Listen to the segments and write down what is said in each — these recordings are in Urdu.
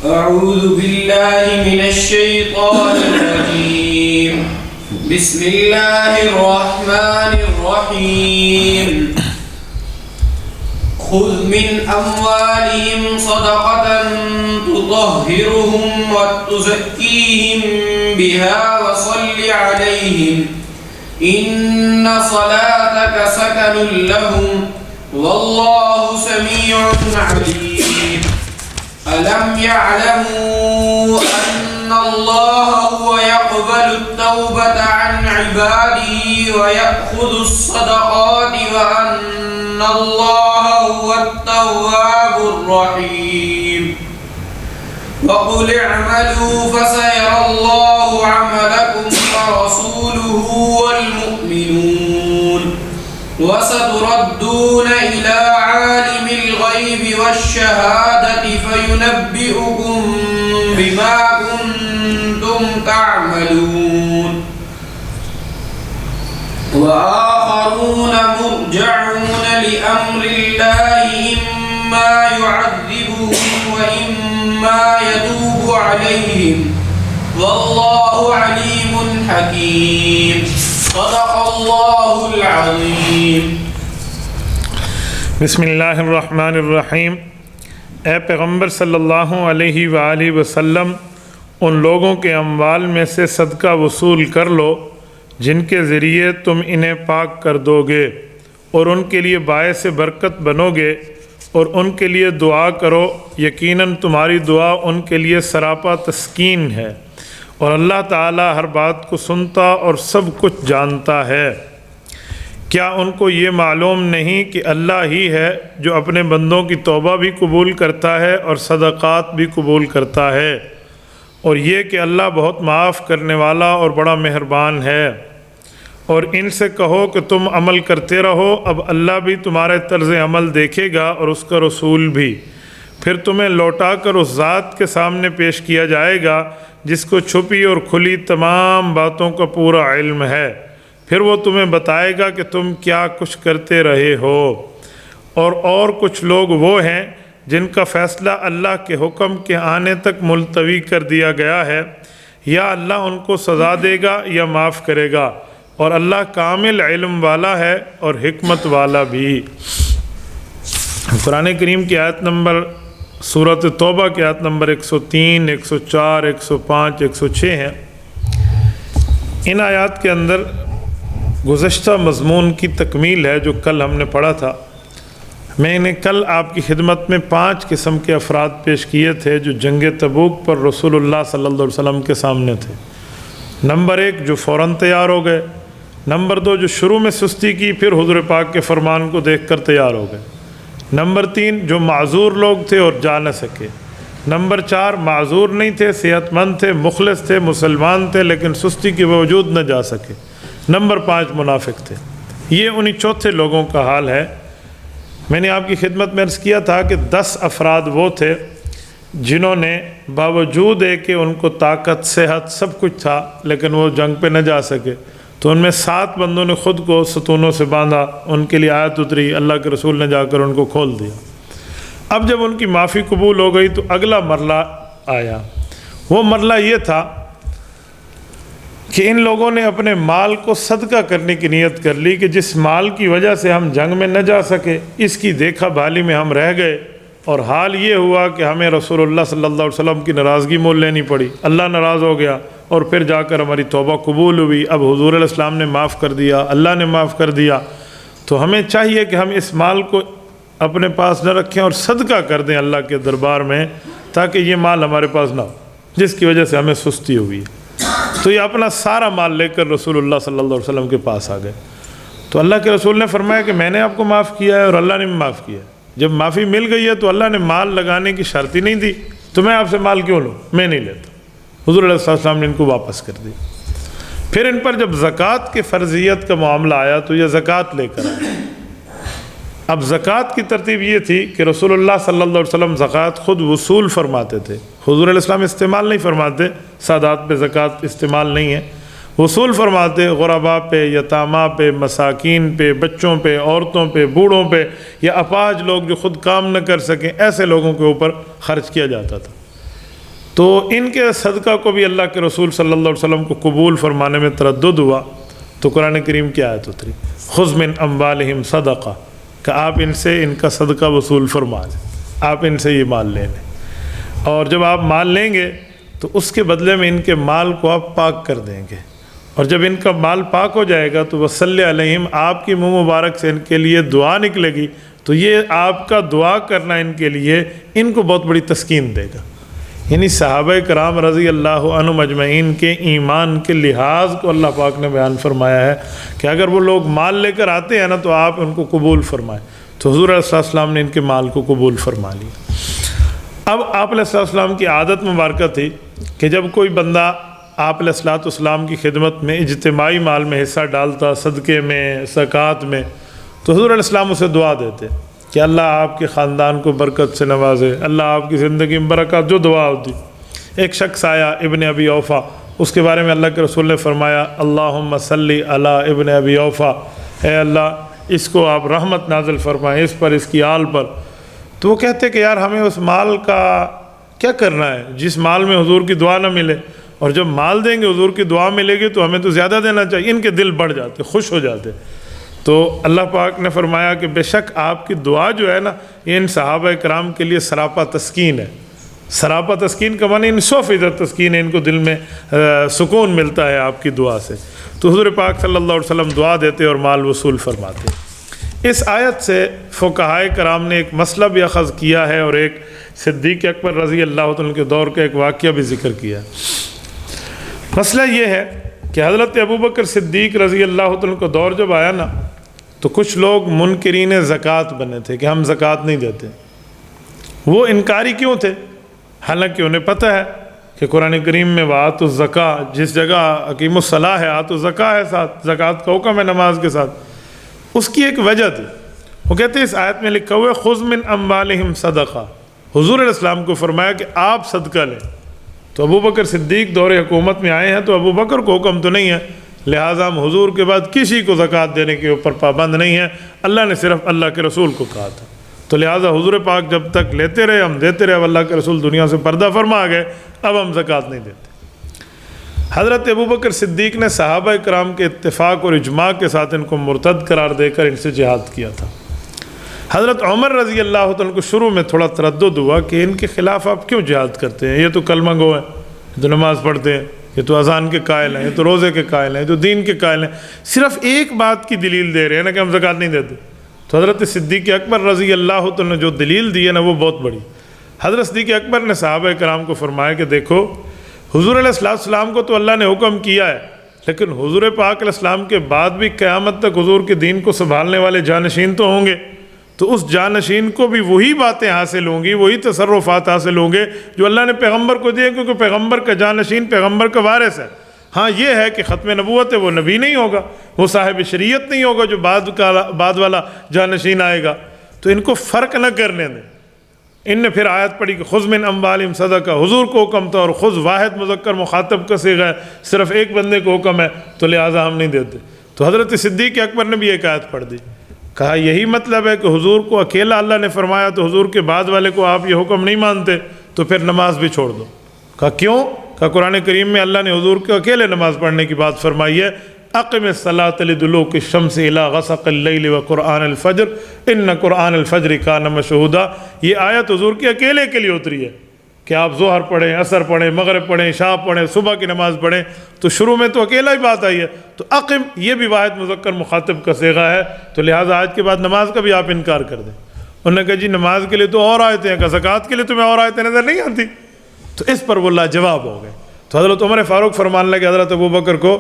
أعوذ بالله من الشيطان الرجيم بسم الله الرحمن الرحيم خذ من أموالهم صدقة تطهرهم وتزكيهم بها وصل عليهم إن صلاتك سكن لهم والله سميع عليم ألم يعلموا أن الله هو يقبل التوبة عن عباده ويأخذ الصدقات وأن الله هو التواب الرحيم وقل اعملوا فسيرى الله عملكم ورسوله والمؤمنون وستردون إلى عالم الغيب والشهادة فينبئكم بما كنتم تعملون وآخرون مرجعون لأمر الله إما يعذبهم وإما يتوب عليهم والله عليم حكيم صدق اللہ العظیم۔ بسم اللہ الرحمن الرحیم۔ اے پیغمبر صلی اللہ علیہ وآلہ وسلم، ان لوگوں کے اموال میں سے صدقہ وصول کر لو جن کے ذریعے تم انہیں پاک کر دو گے اور ان کے لیے باعث برکت بنو گے، اور ان کے لیے دعا کرو، یقیناً تمہاری دعا ان کے لیے سراپا تسکین ہے، اور اللہ تعالیٰ ہر بات کو سنتا اور سب کچھ جانتا ہے۔ کیا ان کو یہ معلوم نہیں کہ اللہ ہی ہے جو اپنے بندوں کی توبہ بھی قبول کرتا ہے اور صدقات بھی قبول کرتا ہے، اور یہ کہ اللہ بہت معاف کرنے والا اور بڑا مہربان ہے۔ اور ان سے کہو کہ تم عمل کرتے رہو، اب اللہ بھی تمہارے طرز عمل دیکھے گا اور اس کا رسول بھی، پھر تمہیں لوٹا کر اس ذات کے سامنے پیش کیا جائے گا جس کو چھپی اور کھلی تمام باتوں کا پورا علم ہے، پھر وہ تمہیں بتائے گا کہ تم کیا کچھ کرتے رہے ہو۔ اور کچھ لوگ وہ ہیں جن کا فیصلہ اللہ کے حکم کے آنے تک ملتوی کر دیا گیا ہے، یا اللہ ان کو سزا دے گا یا معاف کرے گا، اور اللہ کامل علم والا ہے اور حکمت والا بھی۔ قرآن کریم کی آیت نمبر سورۃ توبہ کی آیت نمبر 103، 104، 105، 106 ہیں۔ ان آیات کے اندر گزشتہ مضمون کی تکمیل ہے جو کل ہم نے پڑھا تھا۔ میں نے کل آپ کی خدمت میں 5 قسم کے افراد پیش کیے تھے جو جنگ تبوک پر رسول اللہ صلی اللہ علیہ وسلم کے سامنے تھے۔ نمبر 1 جو فوراً تیار ہو گئے، نمبر 2 جو شروع میں سستی کی پھر حضور پاک کے فرمان کو دیکھ کر تیار ہو گئے، نمبر 3 جو معذور لوگ تھے اور جا نہ سکے، نمبر 4 معذور نہیں تھے، صحت مند تھے، مخلص تھے، مسلمان تھے لیکن سستی کے باوجود نہ جا سکے، نمبر 5 منافق تھے۔ یہ انہی چوتھے لوگوں کا حال ہے۔ میں نے آپ کی خدمت میں عرض کیا تھا کہ 10 افراد وہ تھے جنہوں نے باوجود ہے کہ ان کو طاقت، صحت سب کچھ تھا لیکن وہ جنگ پہ نہ جا سکے، تو ان میں 7 بندوں نے خود کو ستونوں سے باندھا، ان کے لیے آیت اتری، اللہ کے رسول نے جا کر ان کو کھول دیا۔ اب جب ان کی معافی قبول ہو گئی تو اگلا مرحلہ آیا۔ وہ مرحلہ یہ تھا کہ ان لوگوں نے اپنے مال کو صدقہ کرنے کی نیت کر لی کہ جس مال کی وجہ سے ہم جنگ میں نہ جا سکے، اس کی دیکھا بھالی میں ہم رہ گئے، اور حال یہ ہوا کہ ہمیں رسول اللہ صلی اللہ علیہ وسلم کی ناراضگی مول لینی پڑی، اللہ ناراض ہو گیا، اور پھر جا کر ہماری توبہ قبول ہوئی۔ اب حضور علیہ السلام نے معاف کر دیا، اللہ نے معاف کر دیا، تو ہمیں چاہیے کہ ہم اس مال کو اپنے پاس نہ رکھیں اور صدقہ کر دیں اللہ کے دربار میں، تاکہ یہ مال ہمارے پاس نہ ہو جس کی وجہ سے ہمیں سستی ہوئی۔ تو یہ اپنا سارا مال لے کر رسول اللہ صلی اللہ علیہ وسلم کے پاس آ گئے۔ تو اللہ کے رسول نے فرمایا کہ میں نے آپ کو معاف کیا ہے اور اللہ نے بھی معاف کیا ہے۔ جب معافی مل گئی ہے تو اللہ نے مال لگانے کی شرط ہی نہیں دی، تو میں آپ سے مال کیوں لوں؟ میں نہیں لیتا۔ حضور علیہ السلام نے ان کو واپس کر دی۔ پھر ان پر جب زکوٰۃ کی فرضیت کا معاملہ آیا تو یہ زکوٰۃ لے کر آئے۔ اب زکوٰۃ کی ترتیب یہ تھی کہ رسول اللہ صلی اللہ علیہ وسلم زکوٰۃ خود وصول فرماتے تھے، حضور علیہ السلام استعمال نہیں فرماتے، سادات پہ زکوٰۃ استعمال نہیں ہے، وصول فرماتے غربا پہ، یتامہ پہ، مساکین پہ، بچوں پہ، عورتوں پہ، بوڑھوں پہ، یا اپاہج لوگ جو خود کام نہ کر سکیں، ایسے لوگوں کے اوپر خرچ کیا جاتا تھا۔ تو ان کے صدقہ کو بھی اللہ کے رسول صلی اللہ علیہ وسلم کو قبول فرمانے میں تردد ہوا، تو قرآن کریم کی آیت اتری، خذ من اموالہم صدقہ، کہ آپ ان سے ان کا صدقہ وصول فرما لیں، آپ ان سے یہ مال لے لیں، اور جب آپ مال لیں گے تو اس کے بدلے میں ان کے مال کو آپ پاک کر دیں گے، اور جب ان کا مال پاک ہو جائے گا تو وصلی علیہم، آپ کی منہ مبارک سے ان کے لیے دعا نکلے گی، تو یہ آپ کا دعا کرنا ان کے لیے ان کو بہت بڑی تسکین دے گا۔ یعنی صحابہ کرام رضی اللہ عنہم اجمعین کے ایمان کے لحاظ کو اللہ پاک نے بیان فرمایا ہے کہ اگر وہ لوگ مال لے کر آتے ہیں نا تو آپ ان کو قبول فرمائیں، تو حضور علیہ السلام نے ان کے مال کو قبول فرما لیا۔ اب آپ علیہ السلام کی عادت مبارکہ تھی کہ جب کوئی بندہ آپ علیہ السلام کی خدمت میں اجتماعی مال میں حصہ ڈالتا، صدقے میں، زکوٰۃ میں، تو حضور علیہ السلام اسے دعا دیتے کہ اللہ آپ کے خاندان کو برکت سے نوازے، اللہ آپ کی زندگی میں برکات، جو دعا ہوتی۔ ایک شخص آیا ابن ابی اوفا، اس کے بارے میں اللہ کے رسول نے فرمایا اللہم صلی علی ابن ابی اوفا، اے اللہ اس کو آپ رحمت نازل فرمائیں، اس پر، اس کی آل پر۔ تو وہ کہتے کہ یار ہمیں اس مال کا کیا کرنا ہے جس مال میں حضور کی دعا نہ ملے، اور جب مال دیں گے حضور کی دعا ملے گی تو ہمیں تو زیادہ دینا چاہیے۔ ان کے دل بڑھ جاتے، خوش ہو جاتے۔ تو اللہ پاک نے فرمایا کہ بے شک آپ کی دعا جو ہے نا یہ ان صحابہ کرام کے لیے سراپا تسکین ہے۔ سراپا تسکین کا معنی 100% تسکین ہے، ان کو دل میں سکون ملتا ہے آپ کی دعا سے۔ تو حضور پاک صلی اللہ علیہ وسلم دعا دیتے اور مال وصول فرماتے۔ اس آیت سے فقہائے کرام نے ایک مسئلہ بھی اخذ کیا ہے اور ایک صدیق اکبر رضی اللہ عنہ کے دور کا ایک واقعہ بھی ذکر کیا۔ مسئلہ یہ ہے کہ حضرت ابوبکر صدیق رضی اللہ عنہ کا دور جب آیا نا تو کچھ لوگ منکرین زکوٰۃ بنے تھے کہ ہم زکوٰۃ نہیں دیتے۔ وہ انکاری کیوں تھے؟ حالانکہ انہیں پتہ ہے کہ قرآن کریم میں وآتوا الزکاۃ، جس جگہ اقیموا الصلاۃ ہے آتوا الزکاۃ ہے، ساتھ زکوٰۃ کا حکم ہے نماز کے ساتھ۔ اس کی ایک وجہ تھی، وہ کہتے ہیں اس آیت میں لکھا ہوا ہے خذ من اموالہم صدقہ، حضور علیہ السلام کو فرمایا کہ آپ صدقہ لیں۔ تو ابوبکر صدیق دور حکومت میں آئے ہیں تو ابوبکر کو حکم تو نہیں ہے، لہٰذا ہم حضور کے بعد کسی کو زکوٰۃ دینے کے اوپر پابند نہیں ہیں، اللہ نے صرف اللہ کے رسول کو کہا تھا، تو لہٰذا حضور پاک جب تک لیتے رہے ہم دیتے رہے، اب اللہ کے رسول دنیا سے پردہ فرما گئے، اب ہم زکوٰۃ نہیں دیتے۔ حضرت ابوبکر صدیق نے صحابہ کرام کے اتفاق اور اجماع کے ساتھ ان کو مرتد قرار دے کر ان سے جہاد کیا تھا۔ حضرت عمر رضی اللہ عنہ کو شروع میں تھوڑا تردد ہوا کہ ان کے خلاف آپ کیوں جہاد کرتے ہیں، یہ تو کلمہ گو ہیں، یہ تو نماز پڑھتے ہیں، یہ تو اذان کے قائل ہیں، یہ تو روزے کے قائل ہیں، یہ تو دین کے قائل ہیں، صرف ایک بات کی دلیل دے رہے ہیں نا کہ ہم زکوٰۃ نہیں دیتے۔ تو حضرت صدیق اکبر رضی اللہ عنہ نے جو دلیل دی ہے نا وہ بہت بڑی۔ حضرت صدیق اکبر نے صحابہ کرام کو فرمایا کہ دیکھو حضور علیہ السلام کو تو اللہ نے حکم کیا ہے، لیکن حضور پاک علیہ السلام کے بعد بھی قیامت تک حضور کے دین کو سنبھالنے والے جانشین تو ہوں گے، تو اس جانشین کو بھی وہی باتیں حاصل ہوں گی، وہی تصرفات حاصل ہوں گے جو اللہ نے پیغمبر کو دیے، کیونکہ پیغمبر کا جانشین پیغمبر کا وارث ہے۔ ہاں یہ ہے کہ ختم نبوت ہے، وہ نبی نہیں ہوگا، وہ صاحب شریعت نہیں ہوگا جو بعد والا جانشین آئے گا، تو ان کو فرق نہ کرنے دیں۔ ان نے پھر آیت پڑھی کہ خذ من اموالہم صدقہ، حضور کو حکم تھا، اور خذ واحد مذکر مخاطب کا صیغہ ہے، صرف ایک بندے کو حکم ہے، تو لہٰذا ہم نہیں دیتے۔ تو حضرت صدیق اکبر نے بھی ایک آیت پڑھ دی، کہا یہی مطلب ہے کہ حضور کو اکیلا اللہ نے فرمایا تو حضور کے بعد والے کو آپ یہ حکم نہیں مانتے، تو پھر نماز بھی چھوڑ دو۔ کہا کیوں؟ کہا قرآن کریم میں اللہ نے حضور کو اکیلے نماز پڑھنے کی بات فرمائی ہے، اقم الصلاۃ لدلوک الشمس الی غسق اللیل وقرآن الفجر ان قرآن الفجر کان مشہودا۔ یہ آیت حضور کے اکیلے کے لیے اتری ہے کہ آپ ظہر پڑھیں، عصر پڑھیں، مغرب پڑھیں، عشاء پڑھیں، صبح کی نماز پڑھیں، تو شروع میں تو اکیلا ہی بات آئی ہے، تو اقم یہ بھی واحد مذکر مخاطب کا صیغہ ہے، تو لہٰذا آج کے بعد نماز کا بھی آپ انکار کر دیں۔ انہوں نے کہا جی نماز کے لیے تو اور آیتیں ہیں، کہ زکوٰۃ کے لیے تمہیں اور آیتیں نظر نہیں آتی؟ تو اس پر وہ لاجواب ہو گئے۔ تو حضرت عمر فاروق فرمان لگے حضرت ابوبکر کو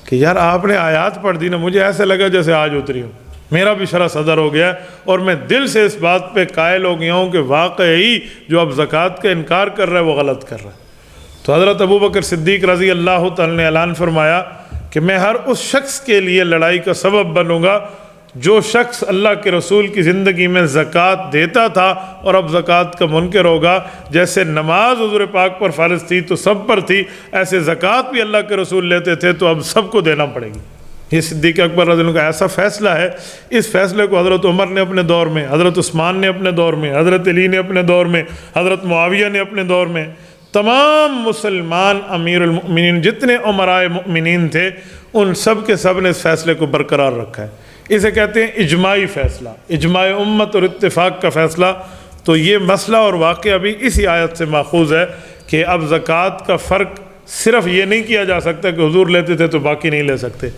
کہ یار آپ نے آیات پڑھ دی نا، مجھے ایسے لگا جیسے آج اتری ہوں، میرا بھی شرح صدر ہو گیا اور میں دل سے اس بات پہ قائل ہو گیا ہوں کہ واقعی جو اب زکوٰۃ کا انکار کر رہا ہے وہ غلط کر رہا ہے۔ تو حضرت ابوبکر صدیق رضی اللہ تعالی نے اعلان فرمایا کہ میں ہر اس شخص کے لیے لڑائی کا سبب بنوں گا جو شخص اللہ کے رسول کی زندگی میں زکوٰۃ دیتا تھا اور اب زکوٰۃ کا منکر ہوگا۔ جیسے نماز حضور پاک پر فرض تھی تو سب پر تھی، ایسے زکوٰۃ بھی اللہ کے رسول لیتے تھے تو اب سب کو دینا پڑے گی۔ یہ صدیق اکبر رضی اللہ عنہ کا ایسا فیصلہ ہے، اس فیصلے کو حضرت عمر نے اپنے دور میں، حضرت عثمان نے اپنے دور میں، حضرت علی نے اپنے دور میں، حضرت معاویہ نے اپنے دور میں تمام مسلمان امیر المؤمنین جتنے امرائے مؤمنین تھے ان سب کے سب نے اس فیصلے کو برقرار رکھا ہے. اسے کہتے ہیں اجماعی فیصلہ، اجماع امت اور اتفاق کا فیصلہ. تو یہ مسئلہ اور واقعہ بھی اسی آیت سے ماخوذ ہے کہ اب زکوٰۃ کا فرق صرف یہ نہیں کیا جا سکتا کہ حضور لیتے تھے تو باقی نہیں لے سکتے.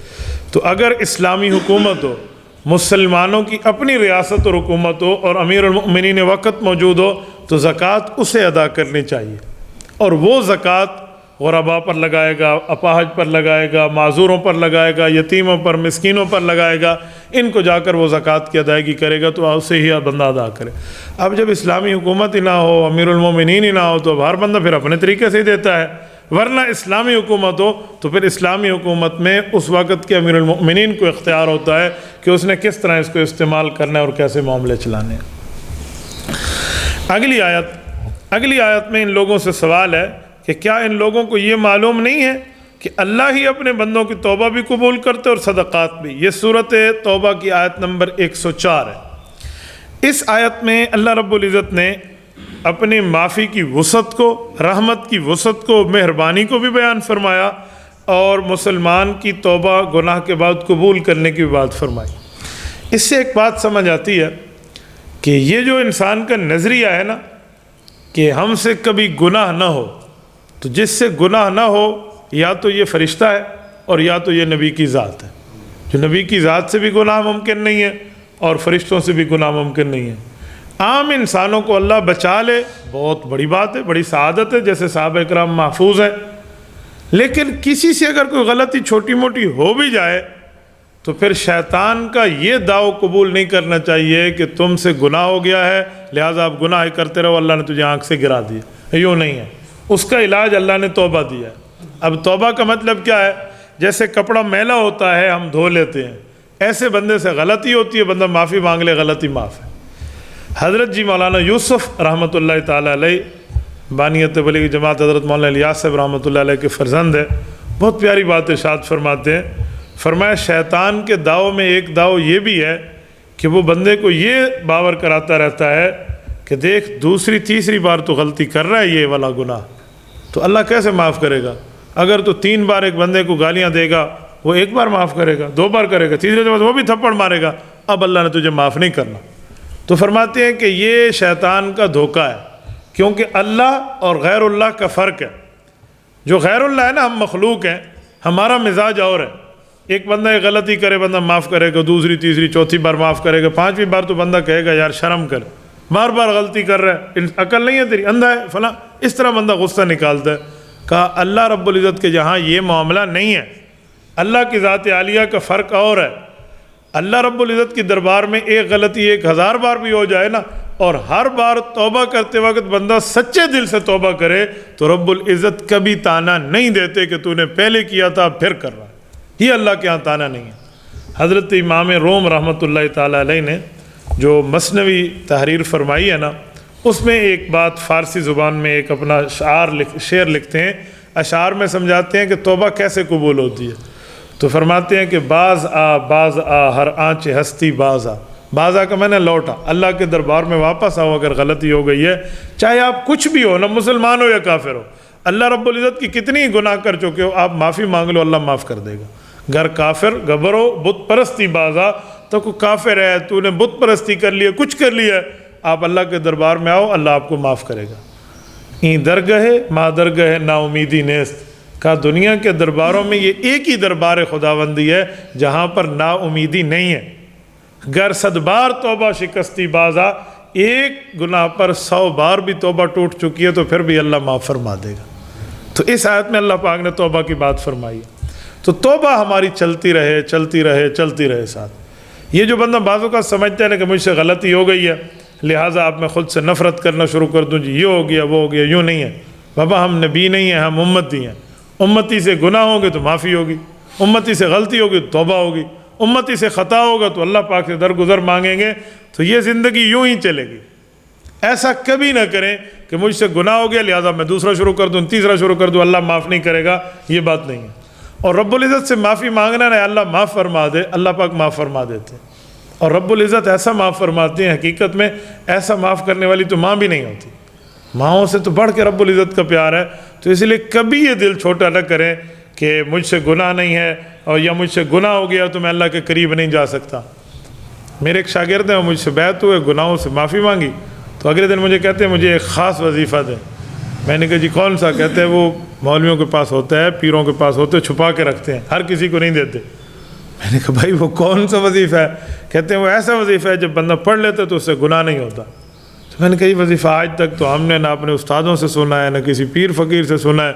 تو اگر اسلامی حکومت ہو، مسلمانوں کی اپنی ریاست اور حکومت ہو اور امیر المؤمنین وقت موجود ہو تو زکوٰۃ اسے ادا کرنی چاہیے، اور وہ زکوٰۃ غرباء پر لگائے گا، اپاہج پر لگائے گا، معذوروں پر لگائے گا، یتیموں پر، مسکینوں پر لگائے گا. ان کو جا کر وہ زکوٰۃ کی ادائیگی کرے گا تو اسے ہی بندہ ادا کرے. اب جب اسلامی حکومت ہی نہ ہو، امیر المومنین ہی نہ ہو، تو اب ہر بندہ پھر اپنے طریقے سے ہی دیتا ہے. ورنہ اسلامی حکومت ہو تو پھر اسلامی حکومت میں اس وقت کے امیر المؤمنین کو اختیار ہوتا ہے کہ اس نے کس طرح اس کو استعمال کرنا ہے اور کیسے معاملے چلانے ہیں. اگلی آیت میں ان لوگوں سے سوال ہے کہ کیا ان لوگوں کو یہ معلوم نہیں ہے کہ اللہ ہی اپنے بندوں کی توبہ بھی قبول کرتے اور صدقات بھی. یہ سورۃ توبہ کی آیت نمبر 104 ہے. اس آیت میں اللہ رب العزت نے اپنی معافی کی وسعت کو، رحمت کی وسعت کو، مہربانی کو بھی بیان فرمایا اور مسلمان کی توبہ گناہ کے بعد قبول کرنے کی بات فرمائی. اس سے ایک بات سمجھ آتی ہے کہ یہ جو انسان کا نظریہ ہے نا کہ ہم سے کبھی گناہ نہ ہو، تو جس سے گناہ نہ ہو یا تو یہ فرشتہ ہے اور یا تو یہ نبی کی ذات ہے. جو نبی کی ذات سے بھی گناہ ممکن نہیں ہے اور فرشتوں سے بھی گناہ ممکن نہیں ہے. عام انسانوں کو اللہ بچا لے بہت بڑی بات ہے، بڑی سعادت ہے، جیسے صحابہ کرام محفوظ ہیں. لیکن کسی سے اگر کوئی غلطی چھوٹی موٹی ہو بھی جائے تو پھر شیطان کا یہ دعویٰ قبول نہیں کرنا چاہیے کہ تم سے گناہ ہو گیا ہے لہٰذا آپ گناہ ہی کرتے رہو، اللہ نے تجھے آنکھ سے گرا دیا. یوں نہیں ہے، اس کا علاج اللہ نے توبہ دیا ہے. اب توبہ کا مطلب کیا ہے؟ جیسے کپڑا میلا ہوتا ہے ہم دھو لیتے ہیں، ایسے بندے سے غلطی ہوتی ہے، بندہ معافی مانگ لے، غلطی معاف ہے. حضرت جی مولانا یوسف رحمۃ اللہ تعالیٰ علیہ، بانی تبلیغی جماعت حضرت مولانا الیاس صاحب رحمۃ اللہ علیہ کے فرزند ہے، بہت پیاری بات ارشاد فرماتے ہیں. فرمایا شیطان کے داؤں میں ایک داؤ یہ بھی ہے کہ وہ بندے کو یہ باور کراتا رہتا ہے کہ دیکھ دوسری تیسری بار تو غلطی کر رہا ہے یہ والا گناہ، تو اللہ کیسے معاف کرے گا؟ اگر تو 3 بار ایک بندے کو گالیاں دے گا وہ 1 بار معاف کرے گا، 2 بار کرے گا، تیسرے دفعہ وہ بھی تھپڑ مارے گا، اب اللہ نے تجھے معاف نہیں کرنا. تو فرماتے ہیں کہ یہ شیطان کا دھوکہ ہے، کیونکہ اللہ اور غیر اللہ کا فرق ہے. جو غیر اللہ ہے نا، ہم مخلوق ہیں، ہمارا مزاج اور ہے. ایک بندہ ایک غلطی کرے بندہ معاف کرے گا، دوسری تیسری چوتھی بار معاف کرے گا، 5ویں بار تو بندہ کہے گا یار شرم کر، بار بار غلطی کر رہا ہے، عقل نہیں ہے تیری، اندھا ہے فلاں. اس طرح بندہ غصہ نکالتا ہے. کہا اللہ رب العزت کے جہاں یہ معاملہ نہیں ہے. اللہ کی ذات عالیہ کا فرق اور ہے. اللہ رب العزت کی دربار میں ایک غلطی 1000 بار بھی ہو جائے نا، اور ہر بار توبہ کرتے وقت بندہ سچے دل سے توبہ کرے تو رب العزت کبھی تانا نہیں دیتے کہ تو نے پہلے کیا تھا پھر کر رہا. یہ اللہ کے ہاں تانا نہیں ہے. حضرت امام روم رحمۃ اللہ تعالیٰ علیہ نے جو مثنوی تحریر فرمائی ہے نا، اس میں ایک بات فارسی زبان میں ایک اپنا شعر لکھتے ہیں. اشعار میں سمجھاتے ہیں کہ توبہ کیسے قبول ہوتی ہے. تو فرماتے ہیں کہ باز آ ہر آنچ ہستی باز آ. باز آ کا میں نے لوٹا، اللہ کے دربار میں واپس آؤ. اگر غلطی ہو گئی ہے چاہے آپ کچھ بھی ہو، نہ مسلمان ہو یا کافر ہو، اللہ رب العزت کی کتنی گناہ کر چکے ہو، آپ معافی مانگ لو، اللہ معاف کر دے گا. گر کافر گبرو بت پرستی بازا، تو کوئی کافر ہے، تو نے بت پرستی کر لی ہے، کچھ کر لیا ہے، آپ اللہ کے دربار میں آؤ، اللہ آپ کو معاف کرے گا. این درگاہ ما درگاہ نا امیدی نیست. کہا دنیا کے درباروں میں یہ ایک ہی دربار خداوندی ہے جہاں پر نا امیدی نہیں ہے. گر 100 بار توبہ شکستی بازا، ایک گناہ پر 100 بار بھی توبہ ٹوٹ چکی ہے تو پھر بھی اللہ معاف فرما دے گا. تو اس آیت میں اللہ پاک نے توبہ کی بات فرمائی. تو توبہ ہماری چلتی رہے چلتی رہے چلتی رہے ساتھ. یہ جو بندہ بعضوں کا سمجھتا ہے نا کہ مجھ سے غلطی ہو گئی ہے لہٰذا اب میں خود سے نفرت کرنا شروع کر دوں، جی یہ ہو گیا وہ ہو گیا، یوں نہیں ہے بابا. ہم نبی نہیں ہیں، ہم امتی ہیں. امتی سے گناہ ہوں گے تو معافی ہوگی، امتی سے غلطی ہوگی تو توبہ ہوگی، امتی سے خطا ہوگا تو اللہ پاک سے درگزر مانگیں گے. تو یہ زندگی یوں ہی چلے گی. ایسا کبھی نہ کریں کہ مجھ سے گناہ ہو گیا لہٰذا میں دوسرا شروع کر دوں، تیسرا شروع کر دوں، اللہ معاف نہیں کرے گا. یہ بات نہیں ہے. اور رب العزت سے معافی مانگنا نہ اللہ معاف فرما دے، اللہ پاک معاف فرما دیتے ہیں. اور رب العزت ایسا معاف فرماتے ہیں، حقیقت میں ایسا معاف کرنے والی تو ماں بھی نہیں ہوتی. ماؤں سے تو بڑھ کے رب العزت کا پیار ہے، تو اس لیے کبھی یہ دل چھوٹا نہ کریں کہ مجھ سے گناہ نہیں ہے اور یا مجھ سے گناہ ہو گیا تو میں اللہ کے قریب نہیں جا سکتا۔ میرے ایک شاگرد ہیں، وہ مجھ سے بیعت ہوئے، گناہوں سے معافی مانگی، تو اگلے دن مجھے کہتے ہیں مجھے ایک خاص وظیفہ دیں۔ میں نے کہا جی کون سا؟ کہتے ہیں وہ مولویوں کے پاس ہوتا ہے، پیروں کے پاس ہوتے ہیں، چھپا کے رکھتے ہیں، ہر کسی کو نہیں دیتے۔ میں نے کہا بھائی وہ کون سا وظیفہ ہے؟ کہتے ہیں وہ ایسا وظیفہ ہے جب بندہ پڑھ لیتا تو اس سے گناہ نہیں ہوتا۔ تو میں نے کہا یہ وظیفہ آج تک تو ہم نے نہ اپنے استادوں سے سنا ہے، نہ کسی پیر فقیر سے سنا ہے،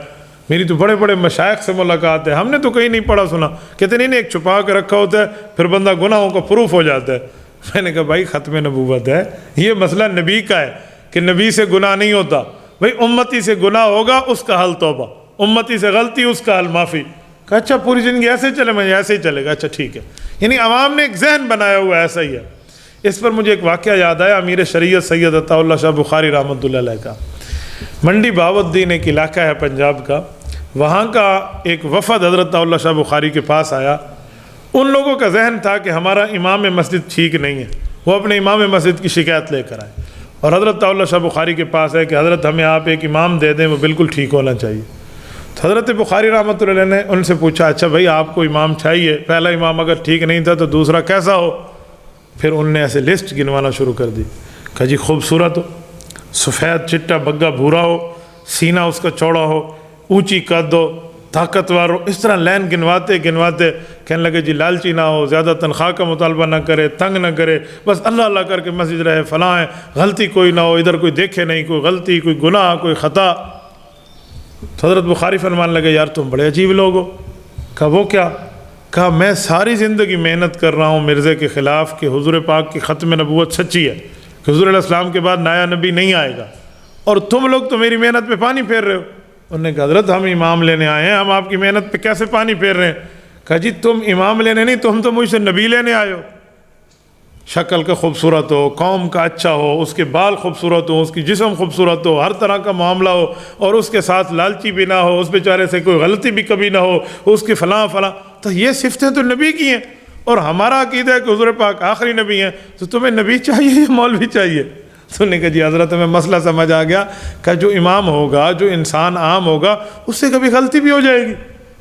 میری تو بڑے بڑے مشائخ سے ملاقات ہے، ہم نے تو کہیں نہیں پڑھا سنا۔ کہتے نہیں ایک چھپا کے رکھا ہوتا ہے، پھر بندہ گناہوں کا پروف ہو جاتا ہے۔ میں نے کہا بھائی ختم نبوت ہے، یہ مسئلہ نبی کا ہے کہ نبی سے گناہ نہیں ہوتا، بھائی امتی سے گناہ ہوگا اس کا حل توبہ، امتی سے غلطی اس کا حل معافی۔ کہا اچھا پوری زندگی ایسے چلے؟ میں ایسے ہی چلے گا۔ اچھا ٹھیک ہے، یعنی عوام نے ایک ذہن بنایا ہوا ایسا ہی ہے۔ اس پر مجھے ایک واقعہ یاد آیا، امیر شریعت سید عطا اللہ شاہ بخاری رحمۃ اللہ علیہ کا۔ منڈی بہاؤالدین ایک علاقہ ہے پنجاب کا، وہاں کا ایک وفد حضرت عطا اللہ شاہ بخاری کے پاس آیا۔ ان لوگوں کا ذہن تھا کہ ہمارا امام مسجد ٹھیک نہیں ہے، وہ اپنے امام مسجد کی شکایت لے کر آئے اور حضرت عطا اللہ شاہ بخاری کے پاس ہے کہ حضرت ہمیں آپ ایک امام دے دیں، وہ بالکل ٹھیک ہونا چاہیے۔ تو حضرت بخاری رحمۃ اللہ علیہ نے ان سے پوچھا اچھا بھائی آپ کو امام چاہیے، پہلا امام اگر ٹھیک نہیں تھا تو دوسرا کیسا ہو؟ پھر ان نے ایسے لسٹ گنوانا شروع کر دی۔ کہا جی خوبصورت ہو، سفید چٹا بگا بھورا ہو، سینہ اس کا چوڑا ہو، اونچی قد ہو، طاقتور ہو، اس طرح لین گنواتے کہنے لگے جی لالچی نہ ہو، زیادہ تنخواہ کا مطالبہ نہ کرے، تنگ نہ کرے، بس اللہ اللہ کر کے مسجد رہے، فلاں ہے، غلطی کوئی نہ ہو، ادھر کوئی دیکھے نہیں، کوئی غلطی، کوئی گناہ، کوئی خطا۔ تو حضرت بخاری فرمان لگے یار تم بڑے عجیب لوگ ہو۔ کہا وہ کیا؟ کہا میں ساری زندگی محنت کر رہا ہوں مرزے کے خلاف کہ حضور پاک کی ختم نبوت سچی ہے، کہ حضور علیہ السلام کے بعد نیا نبی نہیں آئے گا، اور تم لوگ تو میری محنت پہ پانی پھیر رہے ہو۔ انہوں نے کہا حضرت ہم امام لینے آئے ہیں، ہم آپ کی محنت پہ کیسے پانی پھیر رہے ہیں؟ کہا جی تم امام لینے نہیں، تم تو مجھ سے نبی لینے آئے ہو۔ شکل کا خوبصورت ہو، قوم کا اچھا ہو، اس کے بال خوبصورت ہو، اس کی جسم خوبصورت ہو، ہر طرح کا معاملہ ہو، اور اس کے ساتھ لالچی بھی نہ ہو، اس بیچارے سے کوئی غلطی بھی کبھی نہ ہو، اس کی فلاں، تو یہ صفتیں تو نبی کی ہیں، اور ہمارا عقیدہ ہے کہ حضور پاک آخری نبی ہیں، تو تمہیں نبی چاہیے یا مولوی چاہیے؟ تو نے کہا جی حضرت ہمیں مسئلہ سمجھ آ گیا کہ جو امام ہوگا، جو انسان عام ہوگا، اس سے کبھی غلطی بھی ہو جائے گی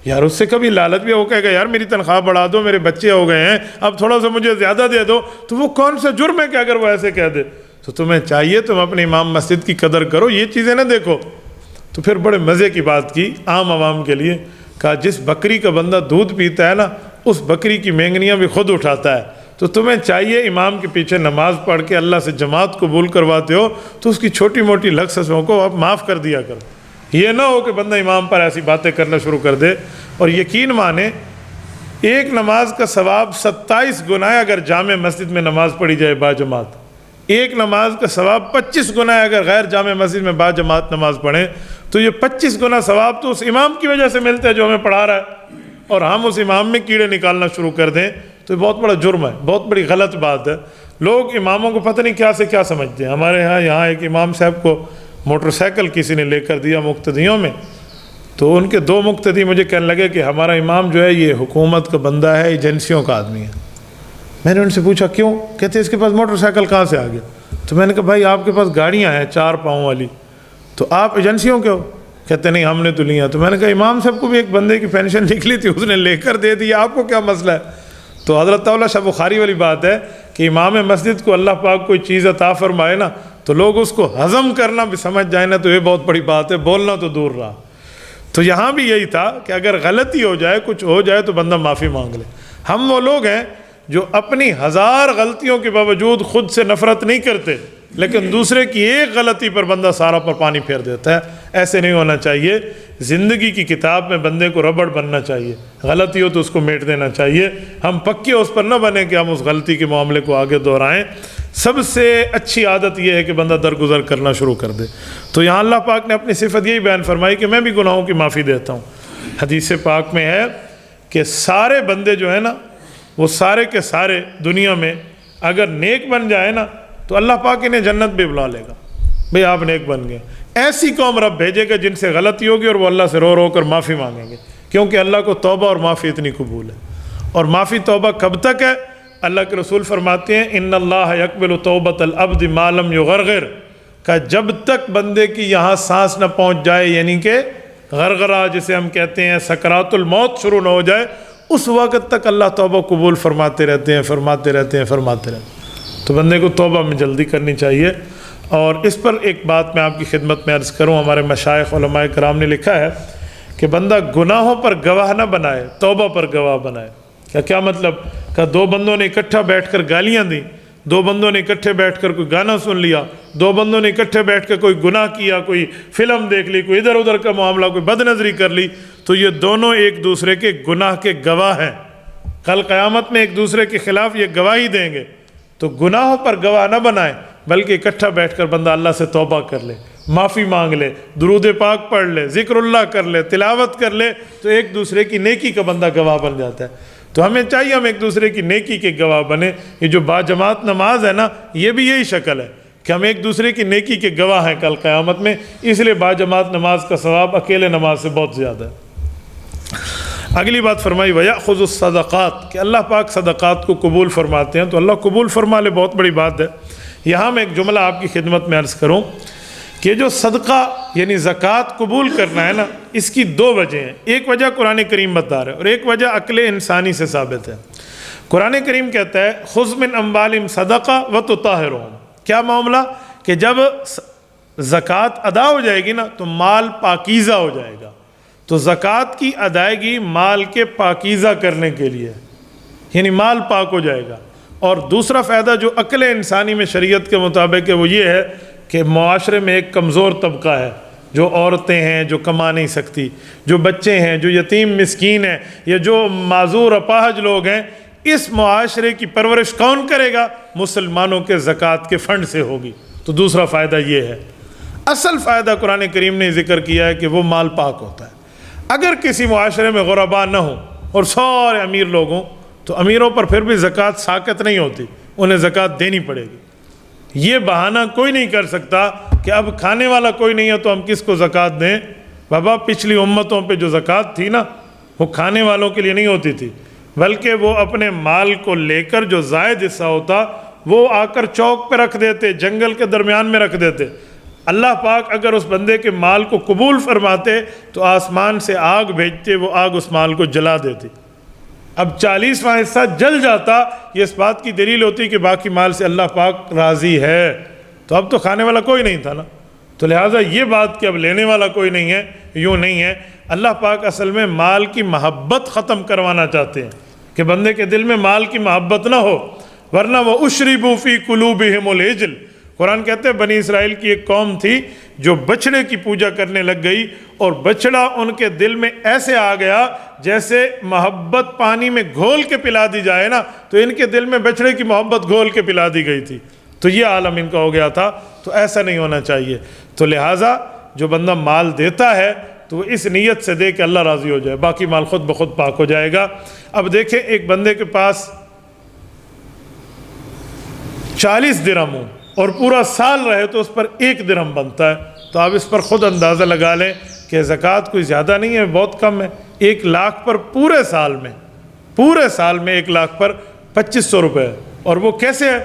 یار، اس سے کبھی لالچ بھی ہو، کہے گا یار میری تنخواہ بڑھا دو، میرے بچے ہو گئے ہیں، اب تھوڑا سا مجھے زیادہ دے دو، تو وہ کون سا جرم ہے کہ اگر وہ ایسے کہہ دے؟ تو تمہیں چاہیے تم اپنے امام مسجد کی قدر کرو، یہ چیزیں نہ دیکھو۔ تو پھر بڑے مزے کی بات کی عام عوام کے لیے، کہا جس بکری کا بندہ دودھ پیتا ہے نا، اس بکری کی مینگنیاں بھی خود اٹھاتا ہے، تو تمہیں چاہیے امام کے پیچھے نماز پڑھ کے اللہ سے جماعت قبول کرواتے ہو تو اس کی چھوٹی موٹی لغزشوں کو آپ معاف کر دیا کرو، یہ نہ ہو کہ بندہ امام پر ایسی باتیں کرنا شروع کر دے۔ اور یقین مانے ایک نماز کا ثواب 27 گنا ہے اگر جامع مسجد میں نماز پڑھی جائے با جماعت، ایک نماز کا ثواب 25 گنا ہے اگر غیر جامع مسجد میں با جماعت نماز پڑھیں، تو یہ 25 گنا ثواب تو اس امام کی وجہ سے ملتا ہے جو ہمیں پڑھا رہا ہے، اور ہم اس امام میں کیڑے نکالنا شروع کر دیں تو یہ بہت بڑا جرم ہے، بہت بڑی غلط بات ہے۔ لوگ اماموں کو پتہ نہیں کیا سے کیا سمجھتے ہیں۔ ہمارے یہاں ایک امام صاحب کو موٹر سائیکل کسی نے لے کر دیا مقتدیوں میں، تو ان کے 2 مقتدی مجھے کہنے لگے کہ ہمارا امام جو ہے یہ حکومت کا بندہ ہے، ایجنسیوں کا آدمی ہے۔ میں نے ان سے پوچھا کیوں؟ کہتے اس کے پاس موٹر سائیکل کہاں سے آ گیا؟ تو میں نے کہا بھائی آپ کے پاس گاڑیاں ہیں 4 پاؤں والی، تو آپ ایجنسیوں کے ہو؟ کہتے نہیں ہم نے تو لیا۔ تو میں نے کہا امام صاحب کو بھی ایک بندے کی پینشن نکلی تھی، اس نے لے کر دے دی، آپ کو کیا مسئلہ ہے؟ تو حضرت عطا اللہ شاہ بخاری والی بات ہے کہ امام مسجد کو اللہ پاک کوئی چیز عطا فرمائے نا، تو لوگ اس کو ہضم کرنا بھی سمجھ جائیں نا، تو یہ بہت بڑی بات ہے، بولنا تو دور رہا۔ تو یہاں بھی یہی تھا کہ اگر غلطی ہو جائے، کچھ ہو جائے تو بندہ معافی مانگ لے۔ ہم وہ لوگ ہیں جو اپنی 1000 غلطیوں کے باوجود خود سے نفرت نہیں کرتے، لیکن دوسرے کی ایک غلطی پر بندہ سارا پر پانی پھیر دیتا ہے۔ ایسے نہیں ہونا چاہیے۔ زندگی کی کتاب میں بندے کو ربڑ بننا چاہیے، غلطی ہو تو اس کو میٹ دینا چاہیے، ہم پکے اس پر نہ بنیں کہ ہم اس غلطی کے معاملے کو آگے دہرائیں۔ سب سے اچھی عادت یہ ہے کہ بندہ درگزر کرنا شروع کر دے۔ تو یہاں اللہ پاک نے اپنی صفت یہی بیان فرمائی کہ میں بھی گناہوں کی معافی دیتا ہوں۔ حدیث پاک میں ہے کہ سارے بندے جو ہیں نا، وہ سارے کے سارے دنیا میں اگر نیک بن جائے نا تو اللہ پاک انہیں جنت بھی بلا لے گا، بھئی آپ نیک بن گئے۔ ایسی قوم رب بھیجے گا جن سے غلطی ہوگی اور وہ اللہ سے رو رو کر معافی مانگیں گے، کیونکہ اللہ کو توبہ اور معافی اتنی قبول ہے۔ اور معافی توبہ کب تک ہے؟ اللہ کے رسول فرماتے ہیں ان اللہ یقبل توبۃ العبد ما لم یغرغر، کہ جب تک بندے کی یہاں سانس نہ پہنچ جائے، یعنی کہ غرغرہ جسے ہم کہتے ہیں، سکرات الموت شروع نہ ہو جائے، اس وقت تک اللہ توبہ قبول فرماتے رہتے ہیں، فرماتے رہتے ہیں، فرماتے رہتے ہیں۔ تو بندے کو توبہ میں جلدی کرنی چاہیے۔ اور اس پر ایک بات میں آپ کی خدمت میں عرض کروں، ہمارے مشائخ علماء کرام نے لکھا ہے کہ بندہ گناہوں پر گواہ نہ بنائے، توبہ پر گواہ بنائے۔ کیا مطلب؟ کہ دو بندوں نے اکٹھا بیٹھ کر گالیاں دیں، دو بندوں نے اکٹھے بیٹھ کر کوئی گانا سن لیا، دو بندوں نے اکٹھے بیٹھ کر کوئی گناہ کیا، کوئی فلم دیکھ لی، کوئی ادھر ادھر کا معاملہ، کوئی بد نظری کر لی، تو یہ دونوں ایک دوسرے کے گناہ کے گواہ ہیں، کل قیامت میں ایک دوسرے کے خلاف یہ گواہی دیں گے۔ تو گناہوں پر گواہ نہ بنائیں، بلکہ اکٹھا بیٹھ کر بندہ اللہ سے توبہ کر لے، معافی مانگ لے، درود پاک پڑھ لے، ذکر اللہ کر لے، تلاوت کر لے، تو ایک دوسرے کی نیکی کا بندہ گواہ بن جاتا ہے۔ تو ہمیں چاہیے ہم ایک دوسرے کی نیکی کے گواہ بنے۔ یہ جو باجماعت نماز ہے نا، یہ بھی یہی شکل ہے کہ ہم ایک دوسرے کی نیکی کے گواہ ہیں کل قیامت میں، اس لیے باجماعت نماز کا ثواب اکیلے نماز سے بہت زیادہ ہے۔ اگلی بات فرمائی وَيَأْخُذُ الصَّدَقَاتِ، کہ اللہ پاک صدقات کو قبول فرماتے ہیں، تو اللہ قبول فرما لے، بہت بڑی بات ہے۔ یہاں میں ایک جملہ آپ کی خدمت میں عرض کروں کہ جو صدقہ یعنی زکوٰۃ قبول کرنا ہے نا، اس کی دو وجہ ہیں۔ ایک وجہ قرآن کریم بتا رہا ہے، اور ایک وجہ عقل انسانی سے ثابت ہے۔ قرآن کریم کہتا ہے خُذْ مِنْ أَمْوَالِهِمْ صَدَقَةً وَتُطَهِّرُهُمْ، کیا معاملہ؟ کہ جب زکوٰۃ ادا ہو جائے گی نا تو مال پاکیزہ ہو جائے گا۔ تو زکوٰۃ کی ادائیگی مال کے پاکیزہ کرنے کے لیے، یعنی مال پاک ہو جائے گا۔ اور دوسرا فائدہ جو عقل انسانی میں شریعت کے مطابق ہے وہ یہ ہے کہ معاشرے میں ایک کمزور طبقہ ہے، جو عورتیں ہیں جو کما نہیں سکتی، جو بچے ہیں، جو یتیم مسکین ہیں، یا جو معذور اپاہج لوگ ہیں، اس معاشرے کی پرورش کون کرے گا؟ مسلمانوں کے زکوٰۃ کے فنڈ سے ہوگی۔ تو دوسرا فائدہ یہ ہے۔ اصل فائدہ قرآن کریم نے ذکر کیا ہے کہ وہ مال پاک ہوتا ہے۔ اگر کسی معاشرے میں غربا نہ ہوں اور سارے امیر لوگ ہوں تو امیروں پر پھر بھی زکوٰۃ ساقط نہیں ہوتی، انہیں زکوٰۃ دینی پڑے گی۔ یہ بہانہ کوئی نہیں کر سکتا کہ اب کھانے والا کوئی نہیں ہے تو ہم کس کو زکوٰۃ دیں۔ بابا پچھلی امتوں پہ جو زکوٰۃ تھی نا، وہ کھانے والوں کے لیے نہیں ہوتی تھی، بلکہ وہ اپنے مال کو لے کر جو زائد حصہ ہوتا وہ آ کر چوک پہ رکھ دیتے، جنگل کے درمیان میں رکھ دیتے۔ اللہ پاک اگر اس بندے کے مال کو قبول فرماتے تو آسمان سے آگ بھیجتے، وہ آگ اس مال کو جلا دیتی۔ اب 40واں حصہ جل جاتا، یہ اس بات کی دلیل ہوتی کہ باقی مال سے اللہ پاک راضی ہے۔ تو اب تو کھانے والا کوئی نہیں تھا نا، تو لہٰذا یہ بات کہ اب لینے والا کوئی نہیں ہے، یوں نہیں ہے۔ اللہ پاک اصل میں مال کی محبت ختم کروانا چاہتے ہیں کہ بندے کے دل میں مال کی محبت نہ ہو، ورنہ وہ اشربوا فی قلوبہم العجل۔ قرآن کہتے ہیں بنی اسرائیل کی ایک قوم تھی جو بچڑے کی پوجا کرنے لگ گئی، اور بچڑا ان کے دل میں ایسے آ گیا جیسے محبت پانی میں گھول کے پلا دی جائے نا، تو ان کے دل میں بچڑے کی محبت گھول کے پلا دی گئی تھی۔ تو یہ عالم ان کا ہو گیا تھا۔ تو ایسا نہیں ہونا چاہیے۔ تو لہٰذا جو بندہ مال دیتا ہے تو وہ اس نیت سے دے کہ اللہ راضی ہو جائے، باقی مال خود بخود پاک ہو جائے گا۔ اب دیکھیں ایک بندے کے پاس 40 درہم ہوں اور پورا سال رہے تو اس پر 1 درہم بنتا ہے، تو آپ اس پر خود اندازہ لگا لیں کہ زکوٰۃ کوئی زیادہ نہیں ہے، بہت کم ہے۔ 1 لاکھ پر پورے سال میں 1 لاکھ پر 2500 روپے ہے۔ اور وہ کیسے ہے؟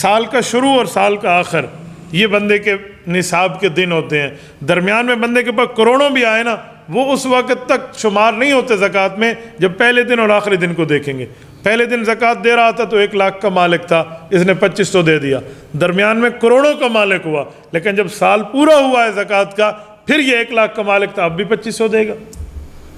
سال کا شروع اور سال کا آخر، یہ بندے کے نصاب کے دن ہوتے ہیں۔ درمیان میں بندے کے پاس کروڑوں بھی آئے نا، وہ اس وقت تک شمار نہیں ہوتے زکوٰۃ میں جب پہلے دن اور آخری دن کو دیکھیں گے۔ پہلے دن زکوٰۃ دے رہا تھا تو 1 لاکھ کا مالک تھا، اس نے 2500 دے دیا، درمیان میں کروڑوں کا مالک ہوا، لیکن جب سال پورا ہوا ہے زکوٰۃ کا، پھر یہ 1 لاکھ کا مالک تھا، اب بھی 2500 دے گا۔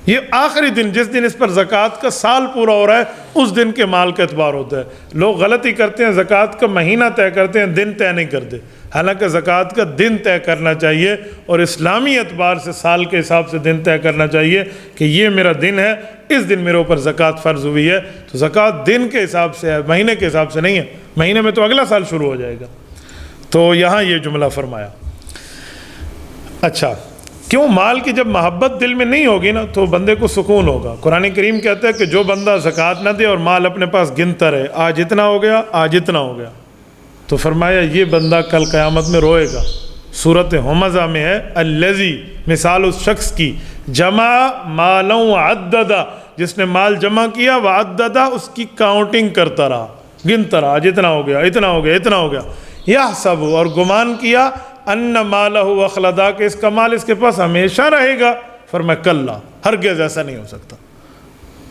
یہ آخری دن جس دن اس پر زکوٰۃ کا سال پورا ہو رہا ہے اس دن کے مال کا اعتبار ہوتا ہے۔ لوگ غلطی کرتے ہیں، زکوٰۃ کا مہینہ طے کرتے ہیں، دن طے نہیں کرتے، حالانکہ زکوٰۃ کا دن طے کرنا چاہیے، اور اسلامی اعتبار سے سال کے حساب سے دن طے کرنا چاہیے کہ یہ میرا دن ہے، اس دن میرے اوپر زکوٰۃ فرض ہوئی ہے۔ تو زکوٰۃ دن کے حساب سے ہے، مہینے کے حساب سے نہیں ہے، مہینے میں تو اگلا سال شروع ہو جائے گا۔ تو یہاں یہ جملہ فرمایا۔ اچھا، کیوں؟ مال کی جب محبت دل میں نہیں ہوگی نا تو بندے کو سکون ہوگا۔ قرآن کریم کہتا ہے کہ جو بندہ زکوٰۃ نہ دے اور مال اپنے پاس گنتا رہے، آج اتنا ہو گیا، آج اتنا ہو گیا، تو فرمایا یہ بندہ کل قیامت میں روئے گا۔ سورۃ ہمزہ میں ہے الذی، مثال اس شخص کی جمع مالا وعددا، جس نے مال جمع کیا، وعددا، اس کی کاؤنٹنگ کرتا رہا، گنتا رہا، آج اتنا ہو گیا، اتنا ہو گیا، اتنا ہو گیا، یحسب، اور گمان کیا ان مالہ اخلدا کہ اس کا مال اس کے پاس ہمیشہ رہے گا. فرمایا کلا، ہرگز ایسا نہیں ہو سکتا.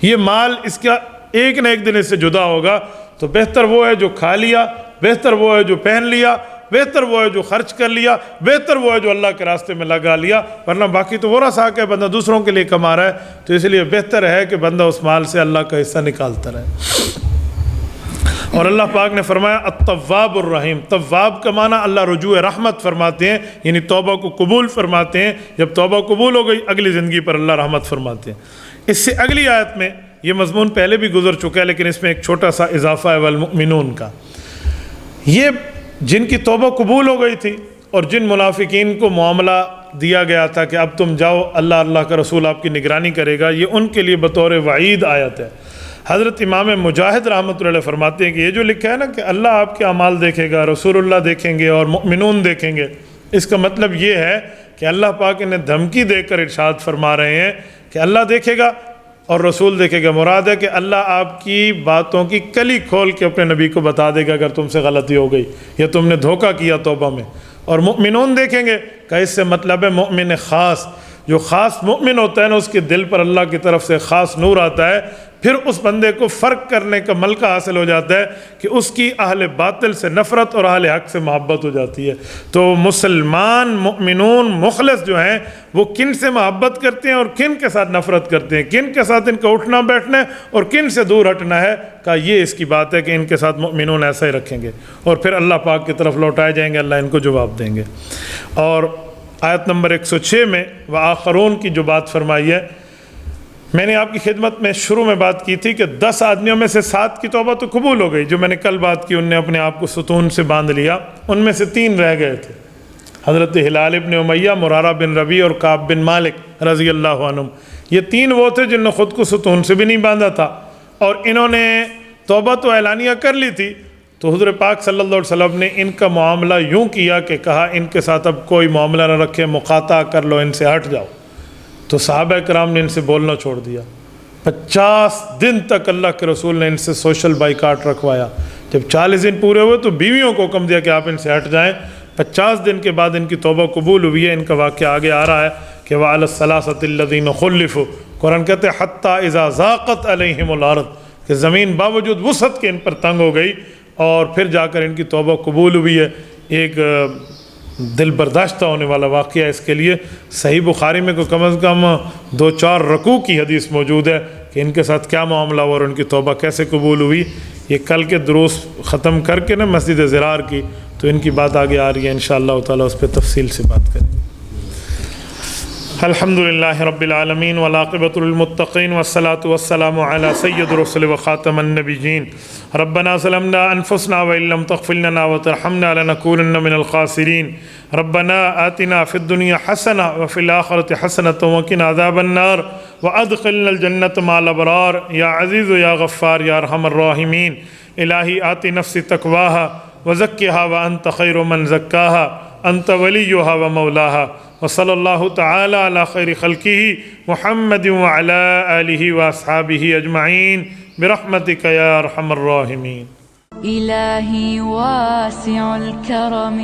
یہ مال اس کا ایک نہ ایک دن اس سے جدا ہوگا. تو بہتر وہ ہے جو کھا لیا، بہتر وہ ہے جو پہن لیا، بہتر وہ ہے جو خرچ کر لیا، بہتر وہ ہے جو اللہ کے راستے میں لگا لیا. ورنہ باقی تو وہ رساک ہے، بندہ دوسروں کے لیے کما رہا ہے. تو اس لیے بہتر ہے کہ بندہ اس مال سے اللہ کا حصہ نکالتا رہے. اور اللہ پاک نے فرمایا التواب الرحیم. تواب کا معنی اللہ رجوع رحمت فرماتے ہیں، یعنی توبہ کو قبول فرماتے ہیں. جب توبہ قبول ہو گئی اگلی زندگی پر اللہ رحمت فرماتے ہیں. اس سے اگلی آیت میں یہ مضمون پہلے بھی گزر چکا ہے لیکن اس میں ایک چھوٹا سا اضافہ ہے والمؤمنون کا. یہ جن کی توبہ قبول ہو گئی تھی اور جن منافقین کو معاملہ دیا گیا تھا کہ اب تم جاؤ، اللہ کا رسول آپ کی نگرانی کرے گا، یہ ان کے لیے بطور وعید آیت ہے. حضرت امام مجاہد رحمۃ اللہ علیہ فرماتے ہیں کہ یہ جو لکھا ہے نا کہ اللہ آپ کے اعمال دیکھے گا، رسول اللہ دیکھیں گے اور مؤمنون دیکھیں گے، اس کا مطلب یہ ہے کہ اللہ پاک انہیں دھمکی دے کر ارشاد فرما رہے ہیں کہ اللہ دیکھے گا اور رسول دیکھے گا. مراد ہے کہ اللہ آپ کی باتوں کی کلی کھول کے اپنے نبی کو بتا دے گا اگر تم سے غلطی ہو گئی یا تم نے دھوکہ کیا توبہ میں. اور مؤمنون دیکھیں گے کہ اس سے مطلب ہے مؤمن خاص. جو خاص مؤمن ہوتا ہے نا اس کے دل پر اللہ کی طرف سے خاص نور آتا ہے. پھر اس بندے کو فرق کرنے کا ملکہ حاصل ہو جاتا ہے کہ اس کی اہل باطل سے نفرت اور اہل حق سے محبت ہو جاتی ہے. تو مسلمان مؤمنون مخلص جو ہیں وہ کن سے محبت کرتے ہیں اور کن کے ساتھ نفرت کرتے ہیں، کن کے ساتھ ان کا اٹھنا بیٹھنا ہے اور کن سے دور ہٹنا ہے، کہ یہ اس کی بات ہے کہ ان کے ساتھ مؤمنون ایسا ہی رکھیں گے اور پھر اللہ پاک کی طرف لوٹائے جائیں گے، اللہ ان کو جواب دیں گے. اور آیت نمبر 106 میں وآخرون کی جو بات فرمائی ہے، میں نے آپ کی خدمت میں شروع میں بات کی تھی کہ 10 آدمیوں میں سے 7 کی توبہ تو قبول ہو گئی. جو میں نے کل بات کی ان نے اپنے آپ کو ستون سے باندھ لیا، ان میں سے 3 رہ گئے تھے، حضرت ہلال ابن امیہ، مرارہ بن ربیع اور کعب بن مالک رضی اللہ عنہم. یہ 3 وہ تھے جن نے خود کو ستون سے بھی نہیں باندھا تھا اور انہوں نے توبہ تو اعلانیہ کر لی تھی. تو حضور پاک صلی اللہ علیہ وسلم نے ان کا معاملہ یوں کیا کہ کہا ان کے ساتھ اب کوئی معاملہ نہ رکھے، مقاطعہ کر لو، ان سے ہٹ جاؤ. تو صحابہ کرام نے ان سے بولنا چھوڑ دیا. 50 دن تک اللہ کے رسول نے ان سے سوشل بائیکاٹ رکھوایا. جب 40 دن پورے ہوئے تو بیویوں کو حکم دیا کہ آپ ان سے ہٹ جائیں. 50 دن کے بعد ان کی توبہ قبول ہوئی ہے. ان کا واقعہ آگے آ رہا ہے کہ وَعَلَى الثَّلَاثَةِ الَّذِينَ خُلِّفُوا، قرآن کہتے ہیں حَتَّى إِذَا ضَاقَتْ عَلَيْهِمُ الْأَرْضُ، کہ زمین باوجود وسعت کے ان پر تنگ ہو گئی اور پھر جا کر ان کی توبہ قبول ہوئی ہے. ایک دل برداشتہ ہونے والا واقعہ اس کے لیے صحیح بخاری میں کو کم از کم 2-4 رکوع کی حدیث موجود ہے کہ ان کے ساتھ کیا معاملہ ہوا اور ان کی توبہ کیسے قبول ہوئی. یہ کل کے دروس ختم کر کے نا مسجد زرار کی تو ان کی بات آگے آ رہی ہے، انشاءاللہ تعالی اس پہ تفصیل سے بات کریں گے. الحمدللہ رب العالمین والعاقبۃ للمتقین والصلاة والسلام علی سید الرسل وخاتم النبیین. ربنا ظلمنا انفسنا وان لم تغفر لنا وترحمنا لنكونن من الخاسرین. ربنا آتنا فی الدنیا حسنہ وفی الآخرۃ حسنۃ وقنا عذاب النار وادخلنا الجنۃ مع الابرار یا عزیز یا غفار یا ارحم الراحمین. الہی آتی نفسی تقواها وزکھها وانت خیر من زکاها انت ولیها ومولاها. وصلی اللہ تعالی علی خیر خلقہ محمد وعلی آلہ واصحابہ اجمعین برحمتک یا ارحم الراحمین. إلهي واسع الكرم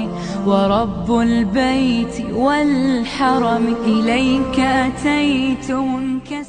ورب البيت والحرم إليك أتيت منكسرا